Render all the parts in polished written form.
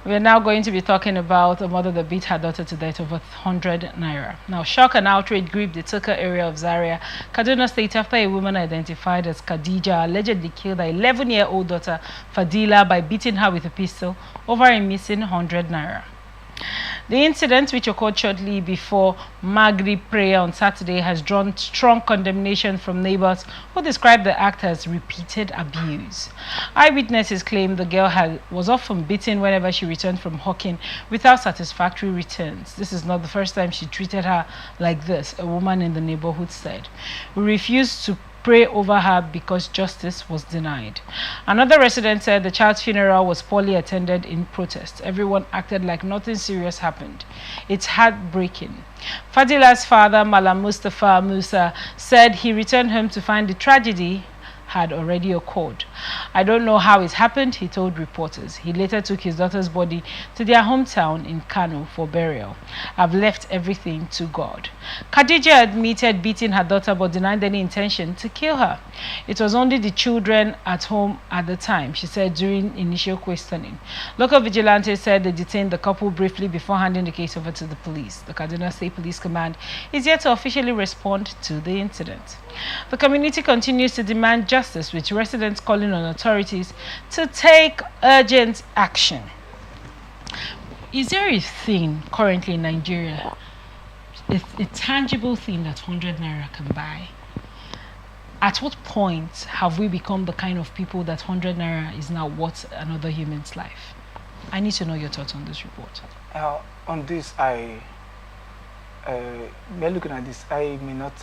We're now going to be talking about a mother that beat her daughter to death over 100 naira. Now, shock and outrage gripped the Tukur area of Zaria, Kaduna State after a woman identified as Khadija allegedly killed her 11-year-old daughter Fadila by beating her with a pistol over a missing 100 naira. The incident, which occurred shortly before Maghrib prayer on Saturday, has drawn strong condemnation from neighbors who described the act as repeated abuse. Eyewitnesses claim the girl was often beaten whenever she returned from hawking without satisfactory returns. This is not the first time she treated her like this, a woman in the neighborhood said. We refused to pray over her because justice was denied. Another resident said the child's funeral was poorly attended in protest. Everyone acted like nothing serious happened. It's heartbreaking. Fadila's father, Malam Mustafa Musa, said he returned home to find the tragedy had already occurred. I don't know how it happened, he told reporters. He later took his daughter's body to their hometown in Kano for burial. I've left everything to God. Khadija admitted beating her daughter but denied any intention to kill her. It was only the children at home at the time, she said during initial questioning. Local vigilantes said they detained the couple briefly before handing the case over to the police. The Kaduna State Police Command is yet to officially respond to the incident. The community continues to demand justice, with residents calling on authorities to take urgent action. Is there a thing currently in Nigeria, a tangible thing that 100 naira can buy? At what point have we become the kind of people that 100 naira is now worth another human's life? I need to know your thoughts on this report. On this, by looking at this, I may not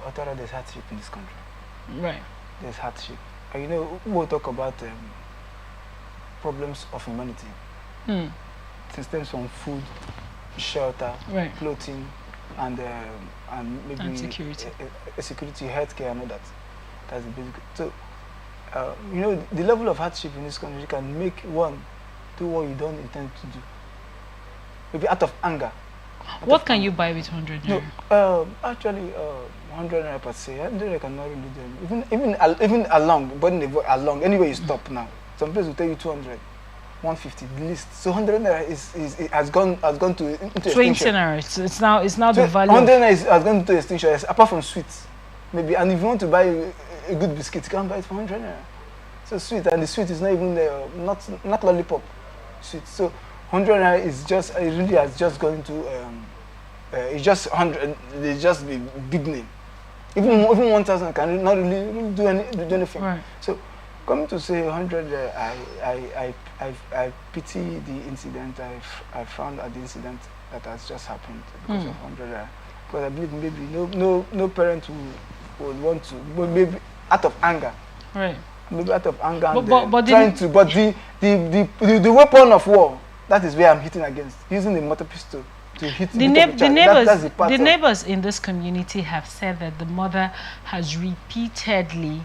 authorize there's hardship in this country. Right. There's hardship. You know, we'll talk about problems of humanity. Systems from food, shelter, right, clothing, and maybe and security, security, healthcare, and all that. That's the basic. So, you know, the level of hardship in this country can make one do what you don't intend to do. Maybe out of anger. What can you buy with 100 naira? No, actually, 100 naira per se. 100 naira cannot really do even along, but along. Anyway, you stop now. Some places will tell you 200, 150, the least. So 100 naira has gone to into 20 extinction. naira. It's now the value. 100 naira has gone into extinction. Apart from sweets, maybe. And if you want to buy a good biscuit, you can buy it for 100 naira. So sweet, and the sweet is not even not lollipop, sweet. So 100 naira is just it really has just gone into it's just 100. It's just the big name. Even 1,000 can not really do anything. Right. So coming to say 100, I pity the incident. I found at the incident that has just happened because of 100. Because I believe maybe no parent would want to, but maybe out of anger. Right. Maybe out of anger, but trying to. But the weapon of war, that is where I'm hitting against, using the mortar pistol to hit the neighbors in this community have said that the mother has repeatedly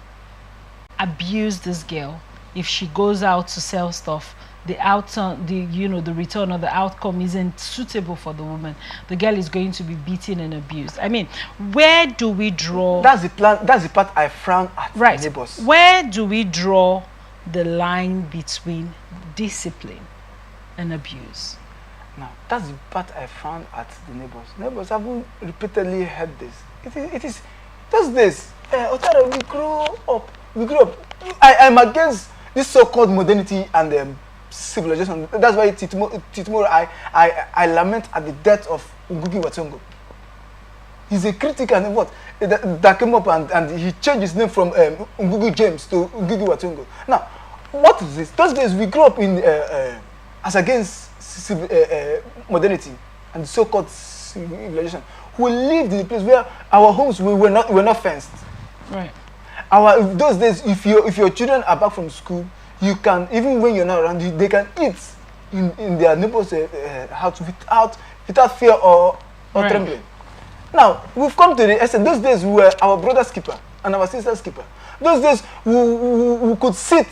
abused this girl. If she goes out to sell stuff, the return or the outcome isn't suitable for the woman. The girl is going to be beaten and abused. I mean, where do we draw? That's the plan. That's the part I frown at. Right. Neighbors. Where do we draw the line between discipline and abuse? Now, that's the part I found at the neighbors. Neighbors haven't repeatedly heard this. It is just this. Otara, we grew up. I am against this so-called modernity and civilization. That's why Titmore, I lament at the death of Ngugi Watongo. He's a critic and what that came up and he changed his name from Ngugi James to Ngugi Watongo. Now, what is this? Those days we grew up in as against modernity and so-called civilization. We lived in a place where our homes were not fenced. Right. Those days, if your children are back from school, you can, even when you're not around, they can eat in their neighbor's house without fear or right, trembling. Now we've come to the essence. Those days we were our brother's keeper and our sister's keeper. Those days we could sit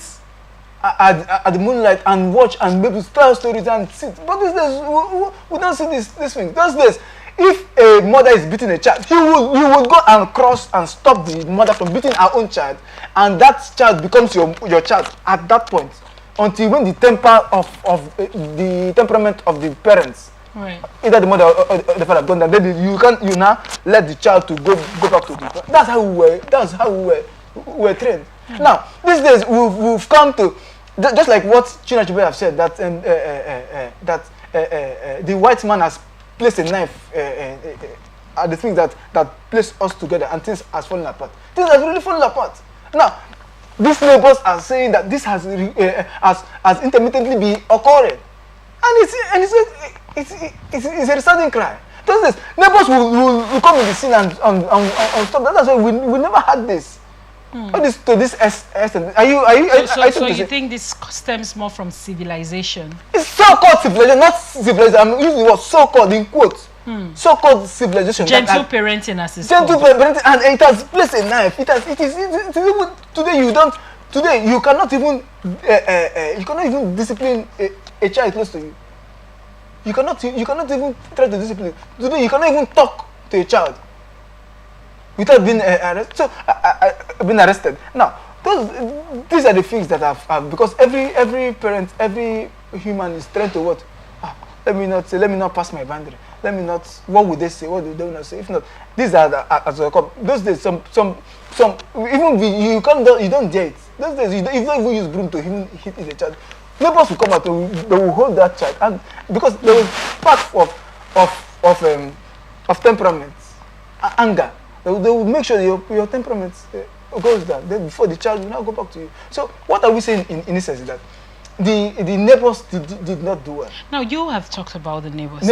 at the moonlight and watch and maybe tell stories and sit. But these days we don't see these things. Those days, if a mother is beating a child, you would go and cross and stop the mother from beating her own child, and that child becomes your child at that point. until when the the temperament of the parents, Right. either the mother or the father, gone down. Then you now let the child to go back to the. That's how we were trained. Now these days we've come to just like what Chinachibe have said, that the white man has placed a knife at the things that place us together, and things has fallen apart. Things have really fallen apart. Now these neighbors are saying that this has intermittently been occurring, and it's a resounding cry. Those days, neighbors will come in the scene and stop that. That's why we never had this. All this to this extent. So you think this stems more from civilization? It's so-called civilization, not civilization. I'm using the word so-called in quotes. So-called civilization. Gentle parenting, as it's gentle called. parenting, and it has placed a knife. It is even today. Today you cannot even discipline a child close to you. You cannot even try to discipline. Today you cannot even talk to a child without being arrested. So being arrested. Now these are the things that have because every parent, every human is trying to what? Let me not pass my boundary. Let me not. What would they say? What would they not say? If not, these are as a cop. Those days, some even you don't dare it. Those days, you don't even use broom to even hit the child. Neighbors will come out. They will hold that child, and because there was part of temperament, anger. They will make sure your temperament goes down. Then before the child will now go back to you. So what are we saying in this sense is that the neighbors did not do well. Now you have talked about the neighbors.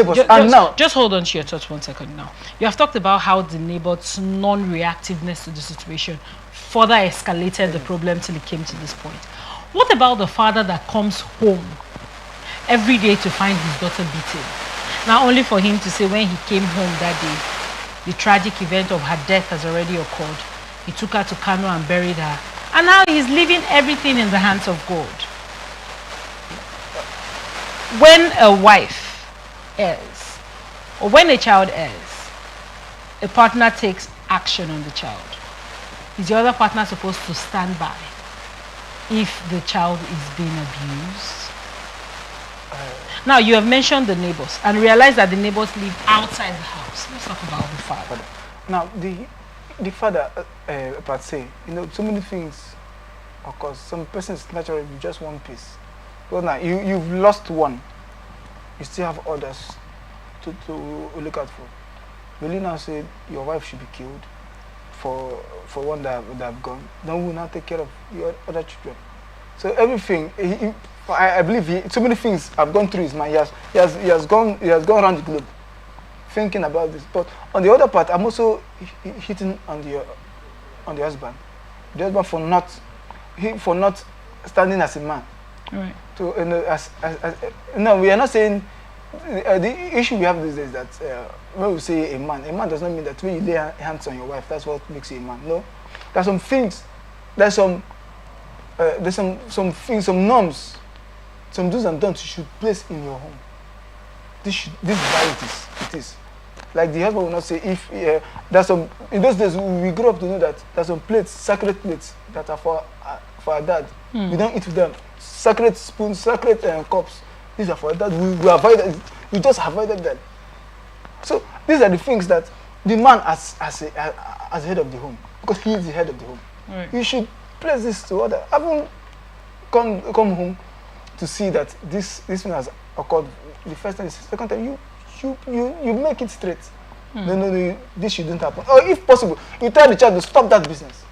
Just hold on to your thoughts 1 second now. You have talked about how the neighbors' non-reactiveness to the situation further escalated the problem till it came to this point. What about the father that comes home every day to find his daughter beaten? Now only for him to say when he came home that day, the tragic event of her death has already occurred. He took her to Kano and buried her. And now he's leaving everything in the hands of God. When a wife errs, or when a child errs, a partner takes action on the child. Is the other partner supposed to stand by if the child is being abused? Now you have mentioned the neighbors and realize that the neighbors live outside the house. Let's talk about the father. Now the father per se, so many things. Of course, some persons naturally just one piece. Well, now you've lost one, you still have others to look out for. Will you now say your wife should be killed for one that have gone? Then we will now take care of your other children. So everything, I believe so many things have gone through his mind. He has gone around the globe thinking about this. But on the other part, I'm also hitting on the husband. The husband for not standing as a man. Right. So no, we are not saying the issue we have these days that when we say a man does not mean that when you lay hands on your wife, that's what makes you a man. No, there's some things, there's some things, some norms, some do's and don'ts you should place in your home. This is how it is. Like the husband will not say if there's some, in those days we grew up to know that there's some plates, sacred plates that are for our dad. We don't eat with them. Sacred spoons, sacred cups. These are for dad. We avoided. We just avoided them. So these are the things that the man as head of the home, because he is the head of the home. Right. You should place this to order. I haven't come home to see that this thing has occurred the first time, the second time. You make it straight. No, this shouldn't happen. Or if possible, you tell the child to stop that business.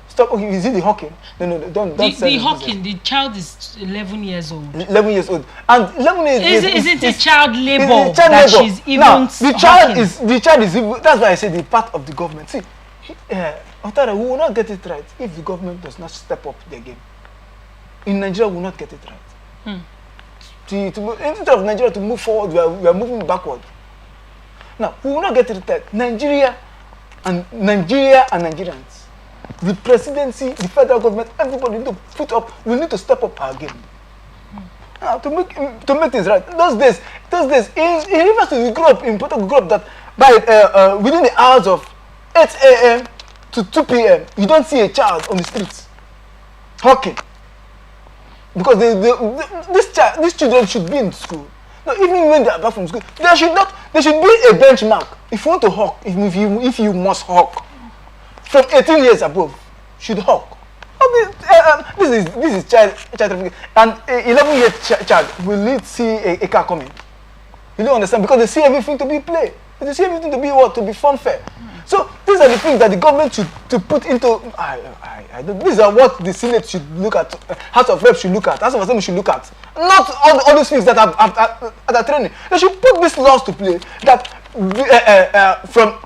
Stop. Okay, is it the hawking? No, don't. The hawking. The child is 11 years old. 11 years old, and 11 years. Is it a child labor that labor. She's even now, the child is even. That's why I say the part of the government. See, Otara, we will not get it right if the government does not step up their game. In Nigeria, we will not get it right. Instead of Nigeria to move forward, we are moving backward. Now, we will not get it right. Nigeria and Nigerians, the presidency, the federal government, everybody need to put up. We need to step up our game. Now, to make things right. Those days, in Rivers, we grew up in Porto, we grew up that by within the hours of 8 a.m. to 2 p.m., you don't see a child on the streets hawking. because these children should be in school. No, even when they are back from school, there should be a benchmark. If you want to hawk, if you must hawk, from 18 years above, should hawk. This is child trafficking. And 11-year child will see a car coming. You don't understand, because they see everything to be play. They see everything to be what? To be funfair. So these are the things that the government should put into. These are what the Senate should look at, House of Reps should look at, House of Assembly should look at. Not all those things that are training. They should put these laws to play that from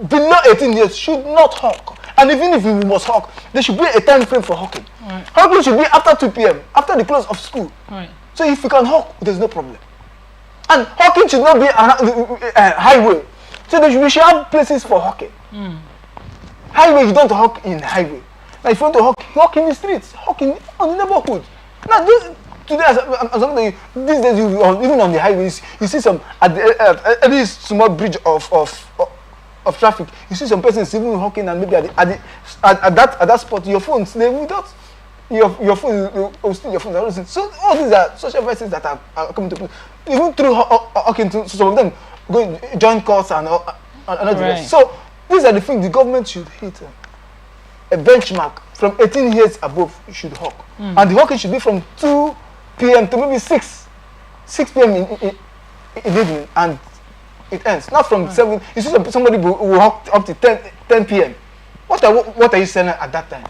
below 18 years should not hawk. And even if you must hawk, there should be a time frame for hawking. Right. Hawking should be after 2 p.m., after the close of school. Right. So if you can hawk, there's no problem. And hawking should not be a highway. So we should have places for hawking. Highway, you don't hawk in highway. Now if you want to hawk in the streets, hawk on the neighborhood. Now today, these days, even on the highways, you see some at this small bridge of traffic. You see some persons even hawking, and maybe at that spot, your phones they without your phone will steal your phone. So all these are social vices that are coming to play. Even through hawking, so some of them going join courts and all the rest. So these are the things the government should hit. A benchmark from 18 years above should hawk, and the hawking should be from 2 p.m. to maybe 6 p.m. in the evening, and it ends. Not from 7. You see somebody will hawk up to 10 p.m. What are you selling at that time?